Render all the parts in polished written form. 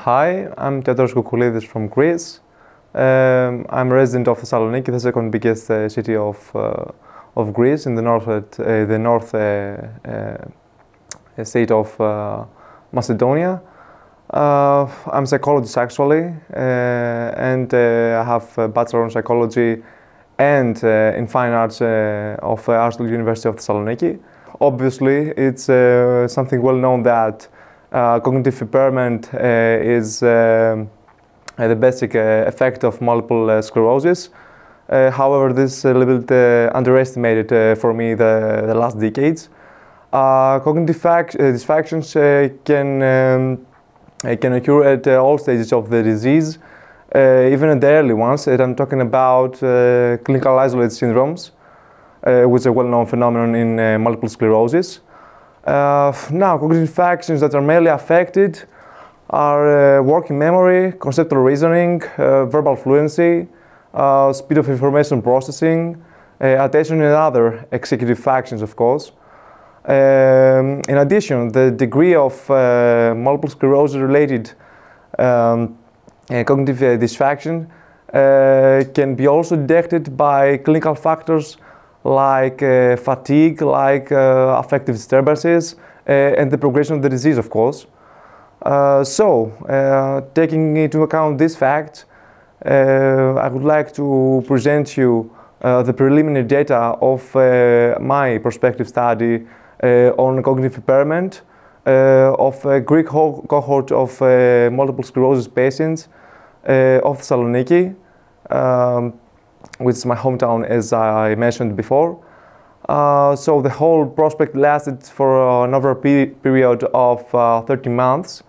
Hi, I'm Theodoros Koukoulidis from Greece. I'm a resident of Thessaloniki, the second biggest city of Greece in the north state of Macedonia. I'm a psychologist actually, and I have a bachelor in psychology and in fine arts of Aristotle University of Thessaloniki. Obviously, it's something well known that cognitive impairment is the basic effect of multiple sclerosis. However, this is a little bit underestimated for me the last decades. Cognitive dysfunctions can occur at all stages of the disease, even at the early ones. And I'm talking about clinical isolated syndromes, which is a well-known phenomenon in multiple sclerosis. Now, cognitive functions that are mainly affected are working memory, conceptual reasoning, verbal fluency, speed of information processing, attention and other executive functions, of course. In addition, the degree of multiple sclerosis-related cognitive dysfunction can be also detected by clinical factors like fatigue, like affective disturbances, and the progression of the disease, of course. Taking into account this fact, I would like to present you the preliminary data of my prospective study on cognitive impairment of a Greek cohort of multiple sclerosis patients of Thessaloniki, which is my hometown, as I mentioned before. So the whole prospect lasted for an over period of 30 months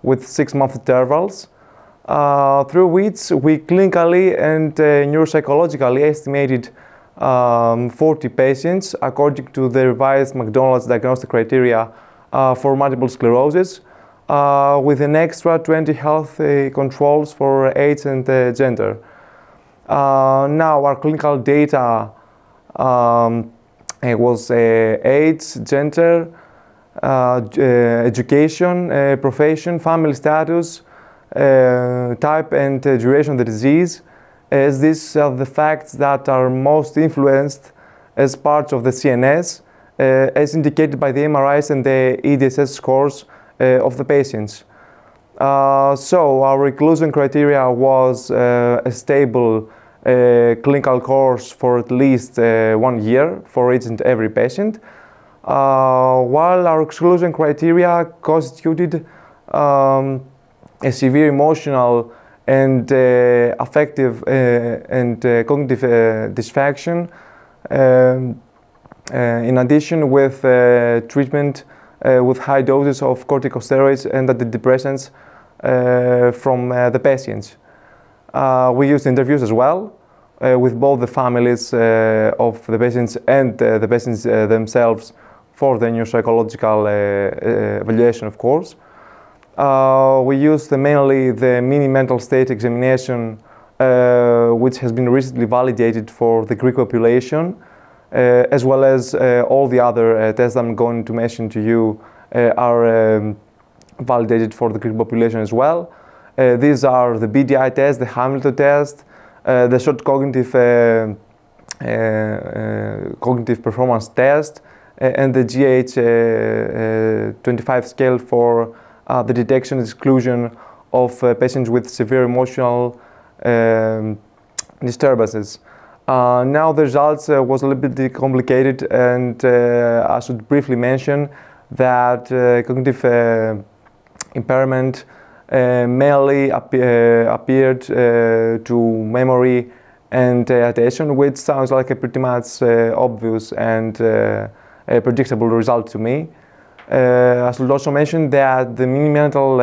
with 6-month intervals, through which we clinically and neuropsychologically estimated 40 patients according to the revised McDonald's diagnostic criteria for multiple sclerosis, with an extra 20 health controls for age and gender. Now, our clinical data was age, gender, education, profession, family status, type and duration of the disease, as these are the facts that are most influenced as part of the CNS, as indicated by the MRIs and the EDSS scores of the patients. So our inclusion criteria was a stable clinical course for at least 1 year for each and every patient, while our exclusion criteria constituted a severe emotional and affective and cognitive dysfunction, in addition with treatment with high doses of corticosteroids and antidepressants from the patients. We used interviews as well with both the families of the patients and the patients themselves for the neuropsychological evaluation, of course. We used mainly the mini mental state examination, which has been recently validated for the Greek population, as well as all the other tests I'm going to mention to you are validated for the Greek population as well. These are the BDI test, the Hamilton test, the short cognitive performance test, and the GH25 scale for the detection and exclusion of patients with severe emotional disturbances. Now the results was a little bit complicated, and I should briefly mention that cognitive impairment mainly appeared to memory and attention, which sounds like a pretty much obvious and a predictable result to me. I should also mention that the mini mental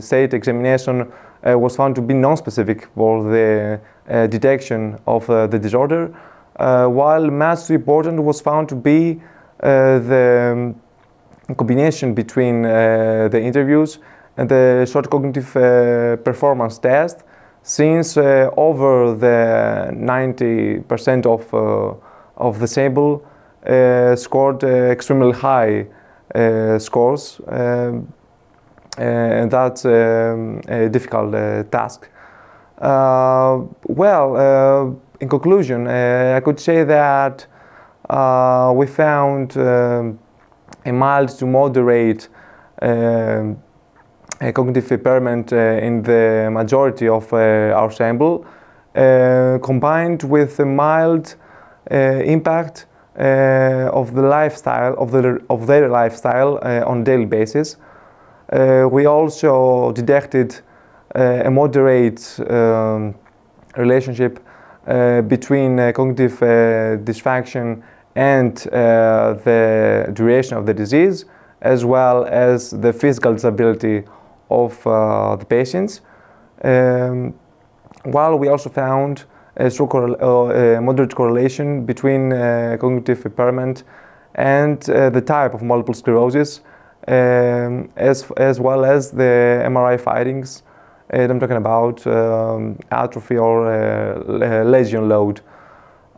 state examination was found to be non-specific for the detection of the disorder, while much too important was found to be the combination between the interviews and the short cognitive performance test, since over the 90% of the sample scored extremely high scores. and that's a difficult task. In conclusion, I could say that we found a mild to moderate cognitive impairment in the majority of our sample, combined with a mild impact of the lifestyle of their lifestyle on a daily basis. We also detected a moderate relationship between cognitive dysfunction and the duration of the disease, as well as the physical disability of the patients. While we also found a strong moderate correlation between cognitive impairment and the type of multiple sclerosis, as well as the MRI findings. I'm talking about atrophy or lesion load.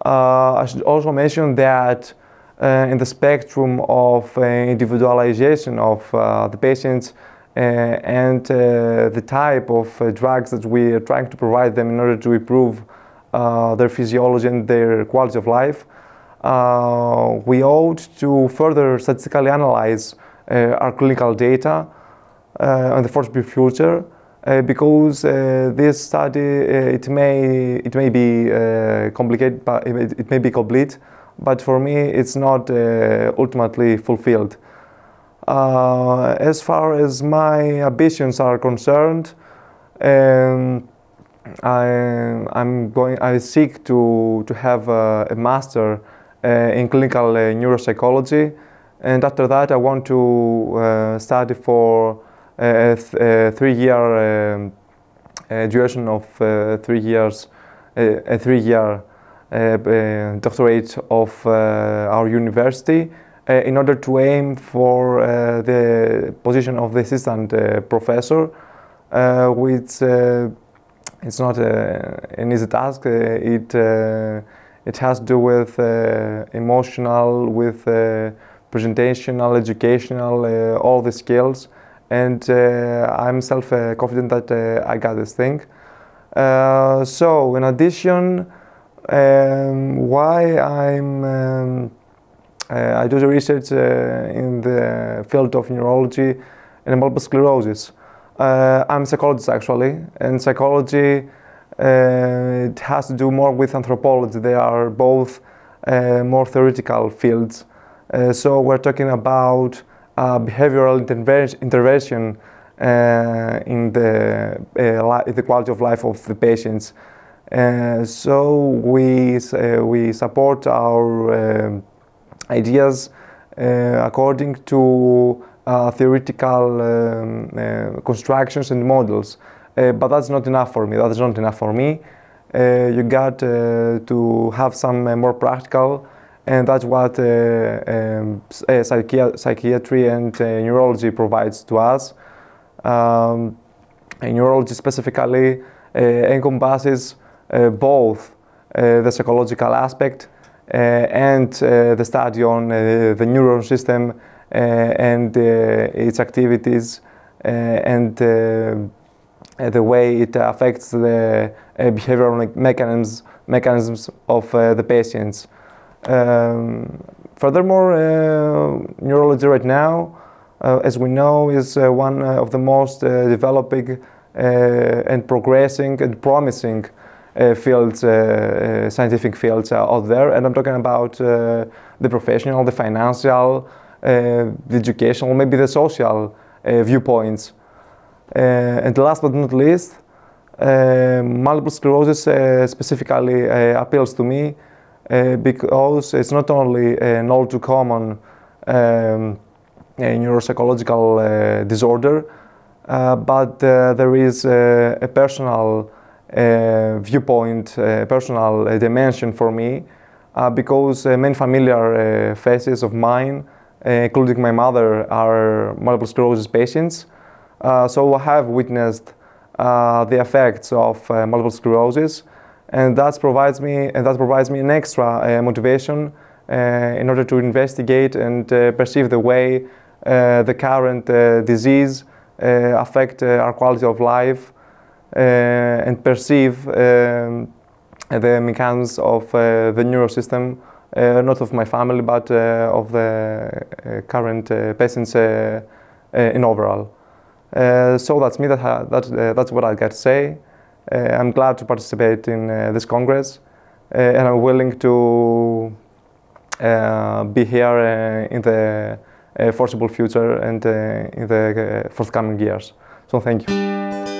I should also mention that in the spectrum of individualization of the patients and the type of drugs that we are trying to provide them in order to improve their physiology and their quality of life, we ought to further statistically analyze our clinical data in the foreseeable future, because this study it may be complicated, but it may be complete, but for me it's not ultimately fulfilled. As far as my ambitions are concerned, I seek to have a master in clinical neuropsychology, and after that I want to study for a 3-year duration of 3 years, a 3-year doctorate of our university, in order to aim for the position of the assistant professor, which it's not an easy task. It has to do with emotional, with presentational, educational, all the skills, and I'm self-confident that I got this thing. So, in addition, why I do the research in the field of neurology and multiple sclerosis. I'm a psychologist actually, and psychology it has to do more with anthropology. They are both more theoretical fields. So we're talking about behavioral intervention in the quality of life of the patients. So we support our ideas according to theoretical constructions and models, but that's not enough for me. You got to have some more practical, and that's what psychiatry and neurology provides to us. Neurology specifically encompasses both the psychological aspect and the study on the neuron system and its activities and the way it affects the behavioral mechanisms of the patients. Furthermore, neurology right now, as we know, is one of the most developing and progressing and promising fields, scientific fields out there, and I'm talking about the professional, the financial, the educational, maybe the social viewpoints. And last but not least, multiple sclerosis specifically appeals to me because it's not only an all too common neuropsychological disorder, but there is a personal viewpoint, personal dimension for me, because many familiar faces of mine, including my mother, are multiple sclerosis patients. So I have witnessed the effects of multiple sclerosis, and that provides me an extra motivation in order to investigate and perceive the way the current disease affect our quality of life and perceive the mechanisms of the neurosystem, not of my family, but of the current patients in overall. So that's me, that's what I got to say. I'm glad to participate in this Congress, and I'm willing to be here in the foreseeable future and in the forthcoming years. So thank you.